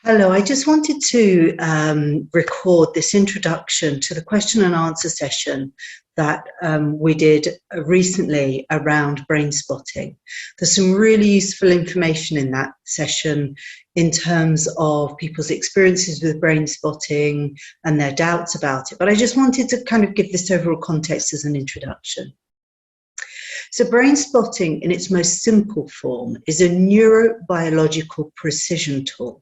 Hello, I just wanted to record this introduction to the question and answer session that we did recently around brain spotting. There's some really useful information in that session in terms of people's experiences with brain spotting and their doubts about it, but I just wanted to kind of give this overall context as an introduction. So brain spotting in its most simple form is a neurobiological precision tool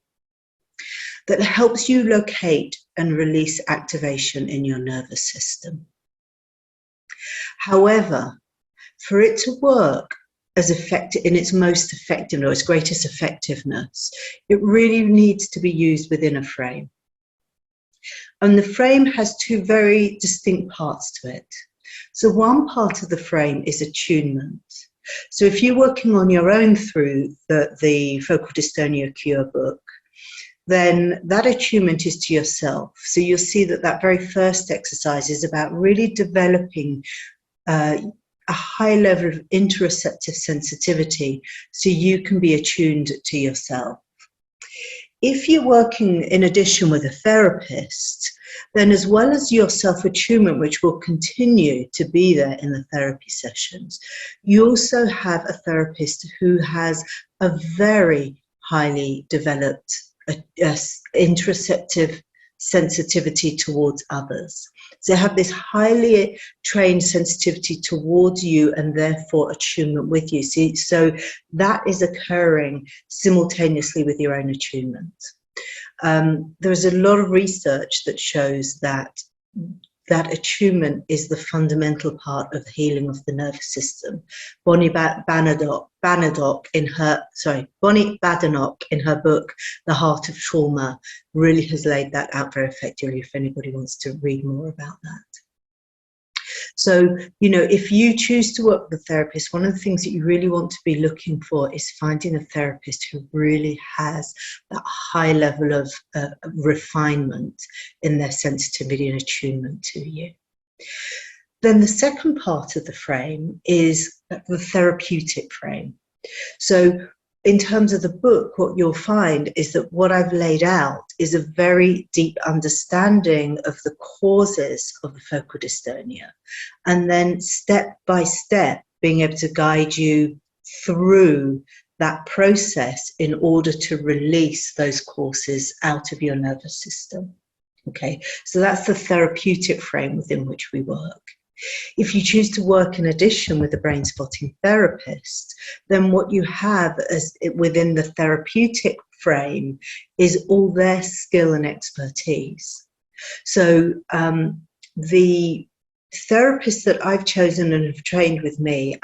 that helps you locate and release activation in your nervous system. However, for it to work as effective in its most effective or its greatest effectiveness, it really needs to be used within a frame. And the frame has two very distinct parts to it. So one part of the frame is attunement. So if you're working on your own through the Focal Dystonia Cure book, then that attunement is to yourself. So you'll see that that very first exercise is about really developing a high level of interoceptive sensitivity so you can be attuned to yourself. If you're working in addition with a therapist, then as well as your self-attunement, which will continue to be there in the therapy sessions, you also have a therapist who has a very highly developed interoceptive sensitivity towards others. So they have this highly trained sensitivity towards you and therefore attunement with you. See, so that is occurring simultaneously with your own attunement. There's a lot of research that shows that attunement is the fundamental part of the healing of the nervous system. Bonnie Badenoch in her book, The Heart of Trauma, really has laid that out very effectively if anybody wants to read more about that. So, if you choose to work with a therapist, one of the things that you really want to be looking for is finding a therapist who really has that high level of refinement in their sensitivity and attunement to you. Then the second part of the frame is the therapeutic frame. So in terms of the book, what you'll find is that what I've laid out is a very deep understanding of the causes of the focal dystonia, and then step by step being able to guide you through that process in order to release those causes out of your nervous system. Okay, so that's the therapeutic frame within which we work. If you choose to work in addition with a brain spotting therapist, then what you have as within the therapeutic frame is all their skill and expertise. So the therapists that I've chosen and have trained with me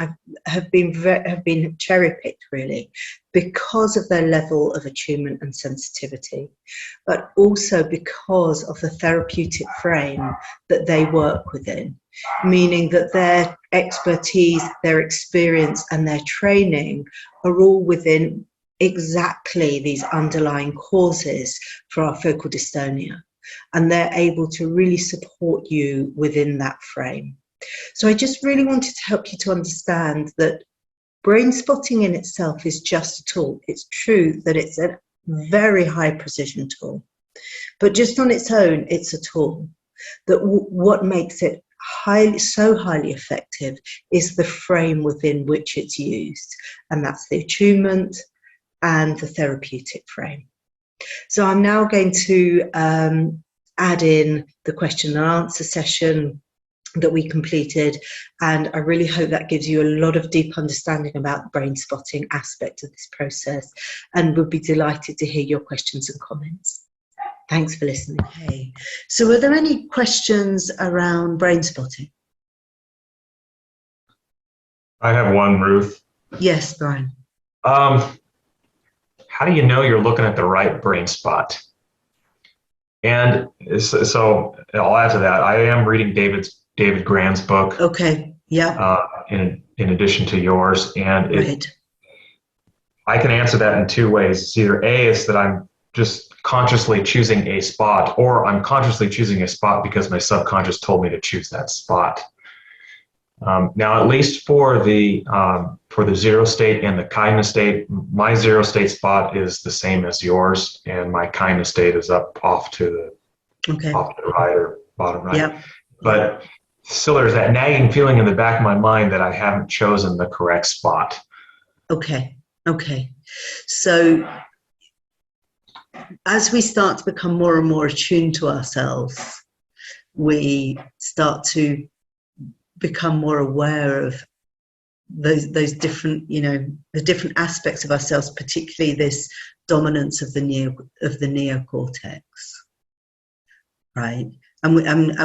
have been cherry-picked really because of their level of attunement and sensitivity, but also because of the therapeutic frame that they work within, meaning that their expertise, their experience and their training are all within exactly these underlying causes for our focal dystonia. And they're able to really support you within that frame. So I just really wanted to help you to understand that brain spotting in itself is just a tool. It's true that it's a very high precision tool, but just on its own, it's a tool. That what makes it so highly effective is the frame within which it's used, and that's the attunement and the therapeutic frame. So I'm now going to add in the question and answer session that we completed, and I really hope that gives you a lot of deep understanding about the brain spotting aspect of this process, and would be delighted to hear your questions and comments. Thanks for listening. Okay. So are there any questions around brain spotting? I have one, Ruth. Yes, Brian. How do you know you're looking at the right brain spot? And so I'll add to that. I am reading David Grann's book. Okay. Yeah. In addition to yours, and right. I can answer that in two ways. It's either A, is that I'm just consciously choosing a spot, or I'm consciously choosing a spot because my subconscious told me to choose that spot. Now, at least for the zero state and the kindness state, my zero state spot is the same as yours, and my kindness state is up off to the right or bottom right. Yeah. But still, there's that nagging feeling in the back of my mind that I haven't chosen the correct spot. Okay. So as we start to become more and more attuned to ourselves, we start to become more aware of those different, the different aspects of ourselves, particularly this dominance of the neocortex, right? And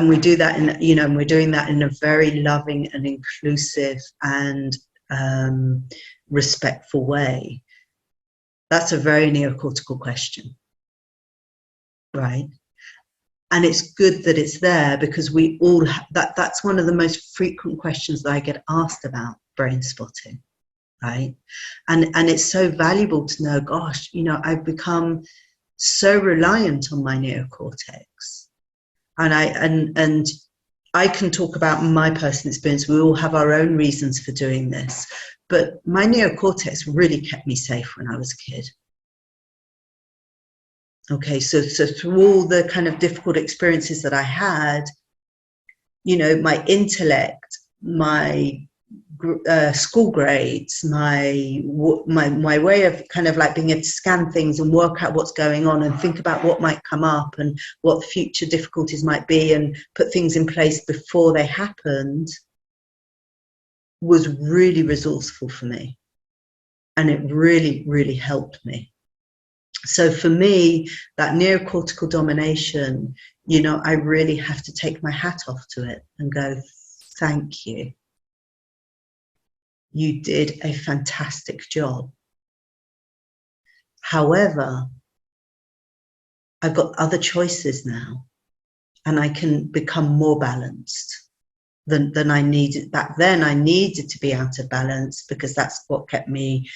we do that and we're doing that in a very loving and inclusive and respectful way. That's a very neocortical question, right? And it's good that it's there, because we all that's one of the most frequent questions that I get asked about brain spotting, right? And it's so valuable to know, gosh, I've become so reliant on my neocortex. And I can talk about my personal experience. We all have our own reasons for doing this, but my neocortex really kept me safe when I was a kid. Okay, so through all the kind of difficult experiences that I had, my intellect, my school grades, my way of kind of like being able to scan things and work out what's going on and think about what might come up and what future difficulties might be and put things in place before they happened, was really resourceful for me. And it really, really helped me. So for me, that neocortical domination, I really have to take my hat off to it and go, thank you. You did a fantastic job. However, I've got other choices now, and I can become more balanced than I needed. Back then, I needed to be out of balance because that's what kept me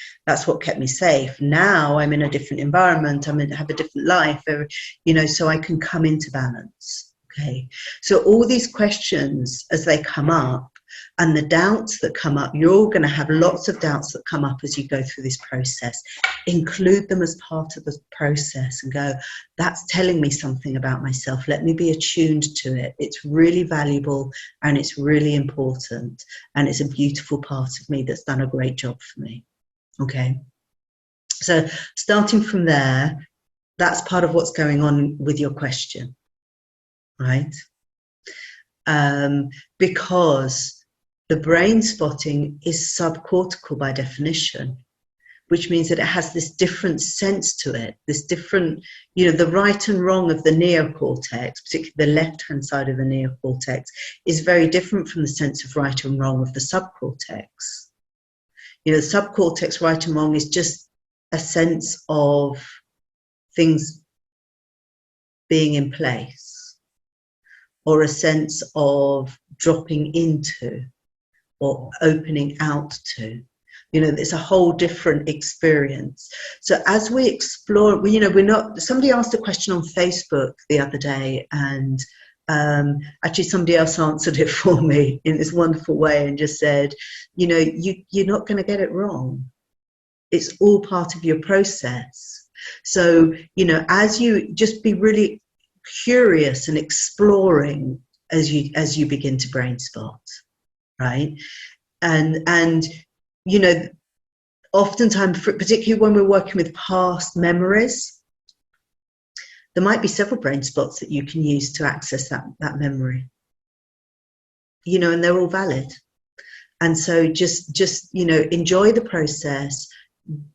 safe. Now I'm in a different environment. Have a different life, so I can come into balance. Okay. So all these questions as they come up, and the doubts that come up, you're going to have lots of doubts that come up as you go through this process. Include them as part of the process and go, that's telling me something about myself. Let me be attuned to it. It's really valuable and it's really important. And it's a beautiful part of me that's done a great job for me. Okay. So starting from there, that's part of what's going on with your question, right? Because the brain spotting is subcortical by definition, which means that it has this different sense to it, this different, the right and wrong of the neocortex, particularly the left-hand side of the neocortex, is very different from the sense of right and wrong of the subcortex. The subcortex, right and wrong, is just a sense of things being in place, or a sense of dropping into, or opening out to. It's a whole different experience. So as we explore, somebody asked a question on Facebook the other day, and actually somebody else answered it for me in this wonderful way and just said, you're not going to get it wrong. It's all part of your process. So, as you just be really curious and exploring as you begin to brain spot. Right. And oftentimes, particularly when we're working with past memories, there might be several brain spots that you can use to access that memory, and they're all valid. And so just enjoy the process,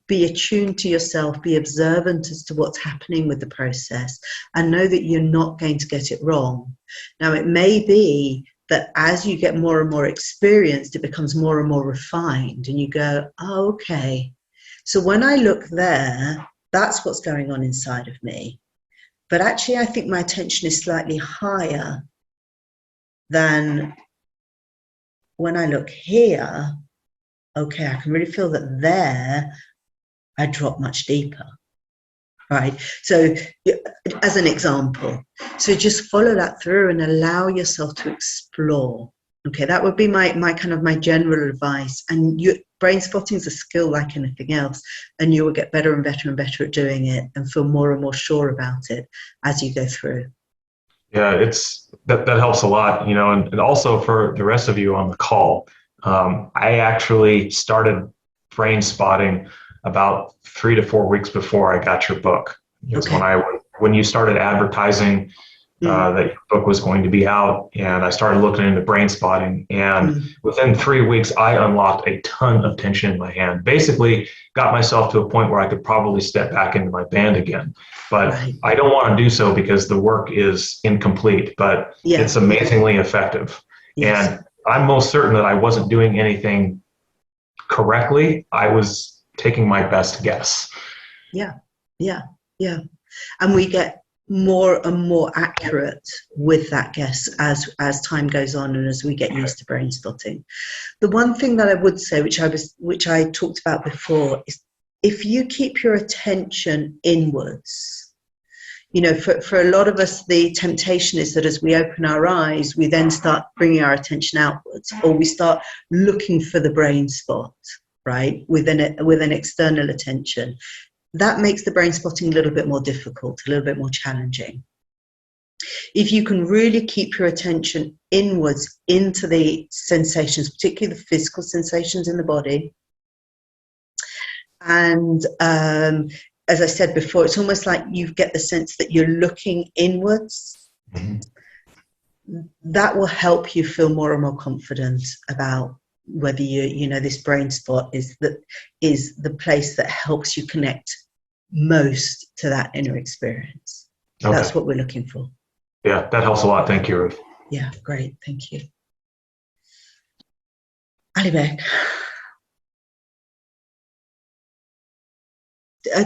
be attuned to yourself, be observant as to what's happening with the process, and know that you're not going to get it wrong. Now, it may be that as you get more and more experienced, it becomes more and more refined, and you go, oh, okay, so when I look there, that's what's going on inside of me. But actually, I think my attention is slightly higher than when I look here. Okay, I can really feel that there, I drop much deeper. Right. So as an example, so just follow that through and allow yourself to explore. Okay, that would be my kind of my general advice. And brain spotting is a skill like anything else, and you will get better and better and better at doing it and feel more and more sure about it as you go through. Yeah, that helps a lot, you know, and also for the rest of you on the call, I actually started brain spotting about 3 to 4 weeks before I got your book. Because when you started advertising that your book was going to be out, and I started looking into brain spotting, and within 3 weeks I unlocked a ton of tension in my hand. Basically got myself to a point where I could probably step back into my band again. But I don't want to do so because the work is incomplete, but it's amazingly effective. Yes. And I'm most certain that I wasn't doing anything correctly. I was taking my best guess. Yeah. And we get more and more accurate with that guess as time goes on and as we get used to brain spotting. The one thing that I would say, which I talked about before, is if you keep your attention inwards, you know, for a lot of us, the temptation is that as we open our eyes, we then start bringing our attention outwards, or we start looking for the brain spot, right, with an external attention. That makes the brain spotting a little bit more difficult, a little bit more challenging. If you can really keep your attention inwards into the sensations, particularly the physical sensations in the body, and as I said before, it's almost like you get the sense that you're looking inwards. That will help you feel more and more confident about whether you know this brain spot is the place that helps you connect most to that inner experience. Okay. That's what we're looking for. Yeah, that helps a lot. Thank you, Ruth. Yeah, great. Thank you. Alibek.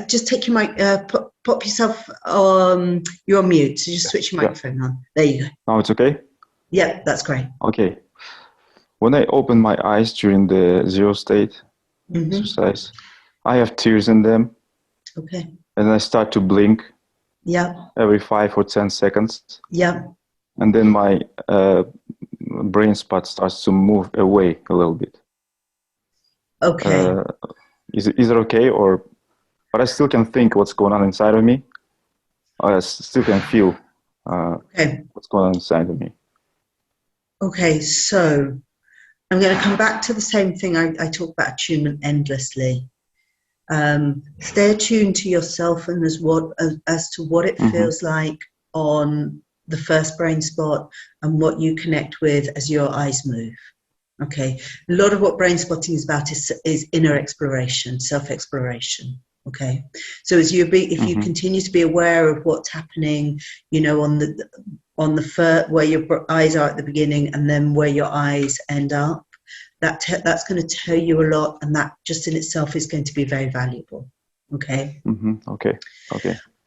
Just take your mic, pop yourself, you're on mute, so just switch your microphone on. There you go. Now it's okay? Yeah, that's great. Okay. When I open my eyes during the zero state exercise, I have tears in them. Okay. And I start to blink. Yeah. Every 5 or 10 seconds. Yeah. And then my brain spot starts to move away a little bit. Okay. Is it okay, or? But I still can think what's going on inside of me. I still can feel what's going on inside of me. Okay, so I'm going to come back to the same thing I talk about attunement endlessly. Stay attuned to yourself and as to what it feels like on the first brain spot and what you connect with as your eyes move. Okay, a lot of what brain spotting is about is inner exploration, self-exploration. Okay, so as if you continue to be aware of what's happening, you know, on the where your eyes are at the beginning and then where your eyes end up, that's going to tell you a lot, and that just in itself is going to be very valuable. Okay. Okay.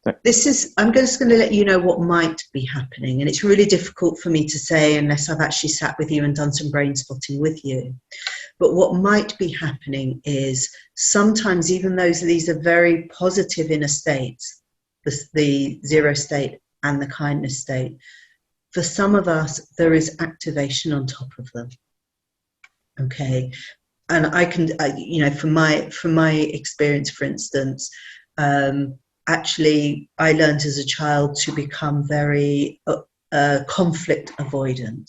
I'm just going to let you know what might be happening, and it's really difficult for me to say unless I've actually sat with you and done some brain spotting with you. But what might be happening is sometimes, even though these are very positive inner states, the zero state and the kindness state, for some of us, there is activation on top of them. Okay. And I can, you know, from my experience, for instance, actually, I learned as a child to become very conflict avoidant.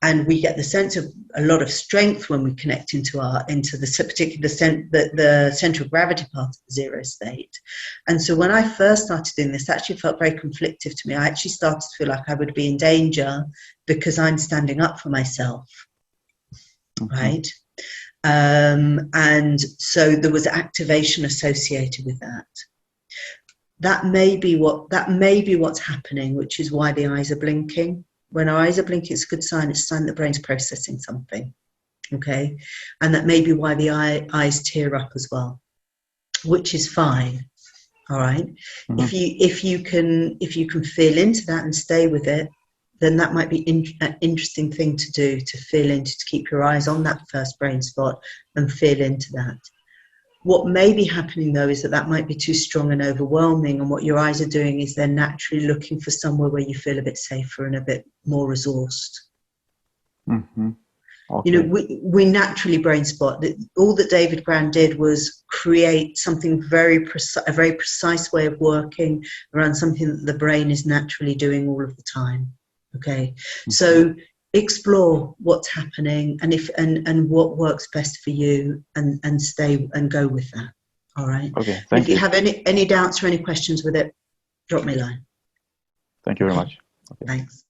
And we get the sense of a lot of strength when we connect into the central gravity part of the zero state. And so when I first started doing this, it actually felt very conflictive to me. I actually started to feel like I would be in danger because I'm standing up for myself, right? And so there was activation associated with that. That may be what's happening, which is why the eyes are blinking. When our eyes are blinking, it's a good sign. It's a sign the brain's processing something, okay? And that may be why the eyes tear up as well, which is fine, all right? If you can feel into that and stay with it, then that might be an interesting thing to do, to feel into, to keep your eyes on that first brain spot and feel into that. What may be happening, though, is that might be too strong and overwhelming, and what your eyes are doing is they're naturally looking for somewhere where you feel a bit safer and a bit more resourced. Mm-hmm. Okay. You know, we naturally brain spot. All that David Gran did was create something a very precise way of working around something that the brain is naturally doing all of the time. Okay, so explore what's happening and what works best for you, and stay and go with that. All right. Okay. Thank you. If you have any doubts or any questions with it, drop me a line. Thank you very much. Okay. Thanks.